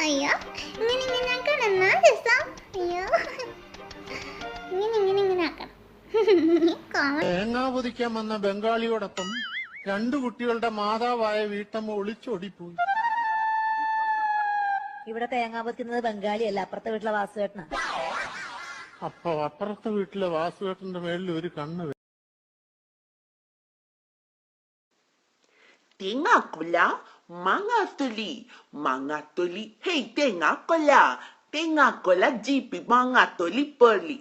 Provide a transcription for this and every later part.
അയ്യോ ഇങ്ങനെ ആക്കണം എന്നാ രസം. അയ്യോ ഇങ്ങനെ ആക്കണം. തേങ്ങാ പൊതിക്കാൻ വന്ന ബംഗാളിയോടൊപ്പം 2 കുട്ടികളുടെ മാതാവായ വീട്ടമ്മ ഒളിച്ചോടിപ്പോയി. ഇവിടെ തേങ്ങാ പൊതിക്കുന്നത് ബംഗാളിയല്ല, അപ്പുറത്തെ വീട്ടിലെ വാസുവേട്ടനാ. അപ്പൊ അപ്പുറത്തെ വീട്ടിലെ വാസുവേട്ടന്റെ മേളിൽ ഒരു കണ്ണ്. Tengah-kola, mangatuli, mangatuli, hey tengah-kola, tengah-kola ജീപ്പി mangatuli Pearle.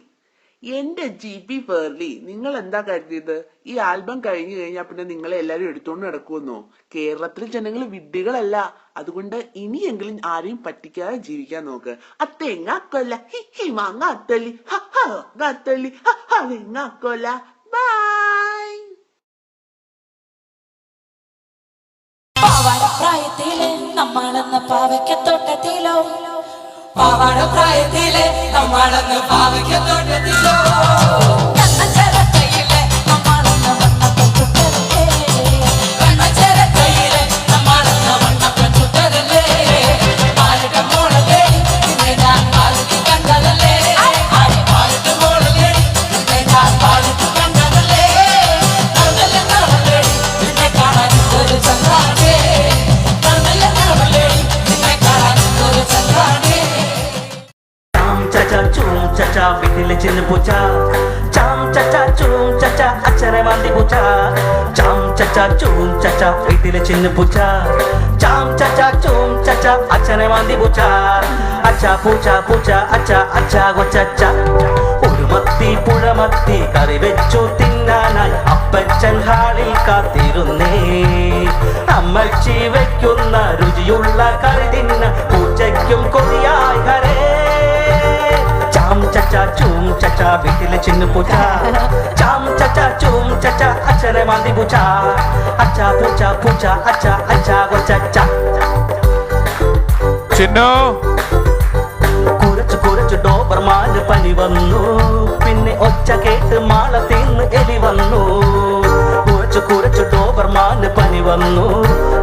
എന്റെ ജീപ്പി പേർലി, നിങ്ങൾ എന്താ കരുതിയത് ഈ ആൽബം കഴിഞ്ഞു കഴിഞ്ഞാൽ പിന്നെ നിങ്ങളെ എല്ലാരും എടുത്തോണ്ട് നടക്കുമെന്നോ? കേരളത്തിലെ ജനങ്ങൾ വിഡ്ഢികളല്ല. അതുകൊണ്ട് ഇനിയെങ്കിലും ആരെയും പറ്റിക്കാതെ ജീവിക്കാൻ നോക്ക്. ആ തേങ്ങാക്കൊല ഹി ഹി മാങ്ങാത്തൊലി ഹ ഹ ഗാത്തൊലി ഹ ഹ തേങ്ങാക്കൊല. ബൈ. പ്രായത്തിലെ നമ്മളെന്ന പാവയ്ക്കത്തോട്ടത്തിലോ, പാവാട പ്രായത്തിലെ നമ്മളെന്ന പാവയ്ക്കത്തോട്ടത്തിലോ, കണ്ണച്ചേരക്കയിലെ നമ്മളെന്ന വണ്ണപ്പെട്ടുട്ടരല്ലേ, കണ്ണച്ചേരക്കയിലെ നമ്മളെന്ന വണ്ണപ്പെട്ടുട്ടരല്ലേ, പാലിട്ട മോളല്ലേ നിന്നെ ഞാൻ പാലിട്ട് കണ്ടതല്ലേ, പാലിട്ട മോളല്ലേ നിന്നെ ഞാൻ പാലിട്ട് കണ്ടതല്ലേ, നന്നല്ലേ നന്നല്ലേ നിന്നെ കാണാൻ ഒരു ചന്ദ്രാനേ, നന്നല്ലേ നന്നല്ലേ നിന്നെ കാണാൻ ഒരു ചന്ദ്രാനേ. Chacha chum chacha vitile chin pucha, cham chacha chum chacha achare mandi pucha, cham chacha chum chacha vitile chin pucha, cham chacha chum chacha achare mandi pucha, acha pucha pucha acha acha gochacha. ഒരു മത്തി പുഴമത്തി കറി വെച്ചു തിന്നാനായി അപ്പച്ചൻ ഹാളിൽ കാത്തിരുന്നേ, അമ്മച്ചി വയ്ക്കുന്ന രുചിയുള്ള കറി തിന്ന പൂച്ചയ്ക്കും കൊതിയായി ഹരേ. Charm ചച്ചാ ചൂം ചച്ചാ വീട്ടിലെ ചിന്നു പൂച്ച, ചാം ചച്ചാ ചൂം ചച്ചാ അച്ഛനെ മാന്തി പൂച്ച, അച്ഛാ പൂച്ച പൂച്ച അച്ഛ അച്ഛാ കൊച്ചച്ച. ചിന്നു കുരച്ചു കുരച്ചു ഡോബർമാന് പനി വന്നു, പിന്നെ ഒച്ച കേട്ട് മാളത്തിന്ന് എലി വന്നു. കുരച്ചു കുരച്ചു ഡോബർമാന് പനി വന്നു,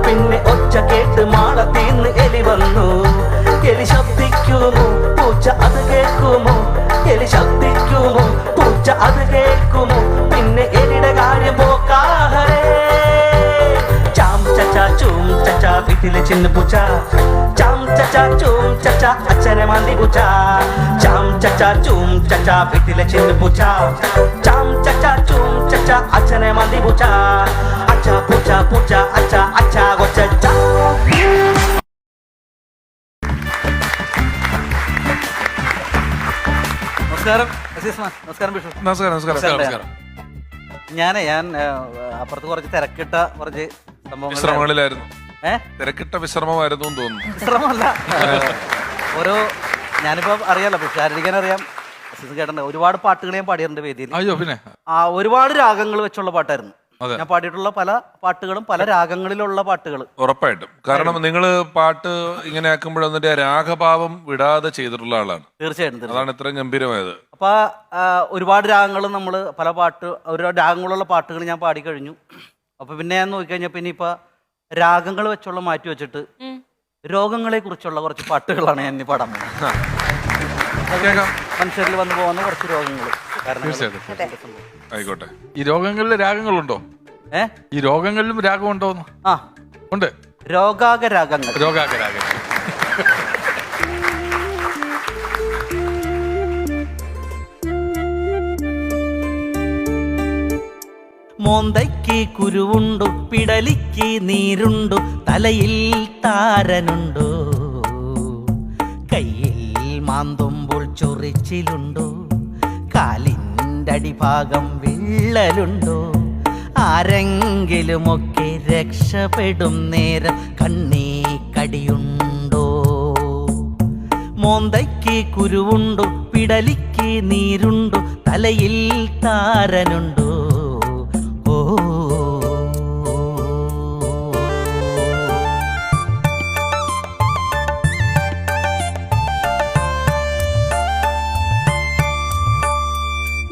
പിന്നെ ഒച്ച കേട്ട് മാളത്തിന്ന് എലി വന്നു. എലി ശബ്ദിക്കുമോ പൂച്ച അത് കേൾക്കുമോ, എലി ശബ്ദിക്കുമോ പൂച്ച അത് കേൾക്കുമോ, പിന്നെ എലിയുടെ കാര്യം പോക്കാഹരേ. ചാം ചച്ചാ ചൂം ചച്ചാ വീട്ടിലെ ചിന്നു പൂച്ച, ചാം ചച്ചാ ചൂം ചച്ചാ അച്ഛനെ മാന്തി പൂച്ച, ചാം ചച്ചാ ചൂം ചച്ചാ വീട്ടിലെ ചിന്നു പൂച്ച, ചാം ചച്ചാ ചൂം ചച്ചാ അച്ഛനെ മാന്തി പൂച്ച, അച്ഛാ പൂച്ച പൂച്ച അച്ഛ അച്ഛാ കൊച്ചച്ച. നമസ്കാരം നമസ്കാരം ബിഷു. നമസ്കാരം. ഞാൻ അപ്പുറത്ത് കുറച്ച് തിരക്കിട്ട കുറച്ച് വിശ്രമങ്ങളിലായിരുന്നു. തിരക്കിട്ട വിശ്രമമായിരുന്നു എന്ന് തോന്നുന്നു. വിശ്രമമല്ല, ഓരോ ഞാനിപ്പോ അറിയാലോ പിഷാരടിക്കാൻ അറിയാം. കേട്ടിട്ടുണ്ട് ഒരുപാട് പാട്ടുകൾ ഞാൻ പാടിയിട്ടുണ്ട് വേദിയിൽ. അയ്യോ പിന്നെ ഒരുപാട് രാഗങ്ങൾ വെച്ചുള്ള പാട്ടായിരുന്നു ഞാൻ പാടിയിട്ടുള്ള. പല പാട്ടുകളും പല രാഗങ്ങളിലുള്ള പാട്ടുകൾ. ഉറപ്പായിട്ടും. കാരണം നിങ്ങൾ പാട്ട് ഇങ്ങനെ ആക്കുമ്പോഴൊന്നിട്ട് രാഗഭാവം വിടാതെ ചെയ്തിട്ടുള്ള ആളാണ്. തീർച്ചയായിട്ടും. അതാണ് ഇത്രയും ഗംഭീരമായത്. അപ്പൊ ഒരുപാട് രാഗങ്ങൾ നമ്മൾ പല ഒരുപാട് രാഗങ്ങളുള്ള പാട്ടുകൾ ഞാൻ പാടിക്കഴിഞ്ഞു. അപ്പൊ പിന്നെ ഞാൻ നോക്കിക്കഴിഞ്ഞപ്പോ ഇനിയിപ്പൊ രാഗങ്ങൾ വെച്ചുള്ള മാറ്റി വെച്ചിട്ട് രോഗങ്ങളെ കുറിച്ചുള്ള കുറച്ച് പാട്ടുകളാണ് ഞാൻ ഇനി പാടാൻ പോകുന്നത്. മനുഷ്യരിൽ വന്നു പോകുന്ന കുറച്ച് രോഗങ്ങൾ. ആയിക്കോട്ടെ. ഈ രോഗങ്ങളിൽ രാഗങ്ങളുണ്ടോ? ഈ രോഗങ്ങളിലും രാഗമുണ്ടോന്ന്? ആ ഉണ്ട്. രോഗാകരാഗങ്ങൾ. മോന്തയ്ക്ക് കുരുവുണ്ടു, പിടലിക്ക് നീരുണ്ടു, തലയിൽ താരനുണ്ടോ, കയ്യിൽ മാന്തുമ്പോൾ ചൊറിച്ചിലുണ്ടോ, കാലിൻ്റെ അടിഭാഗം വിള്ളലുണ്ടോ, ആരെങ്കിലുമൊക്കെ രക്ഷപ്പെടും നേരം കണ്ണീ കടിയുണ്ടോ. മോന്തയ്ക്ക് കുരുവുണ്ടു, പിടലിക്ക് നീരുണ്ടു, തലയിൽ താരനുണ്ടോ.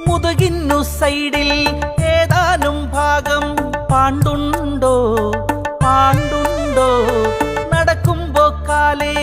മുതുകിന്നു സൈഡിൽ ഏതാനും ഭാഗം പാണ്ടുണ്ടോ, നടക്കുമ്പോ കാലേ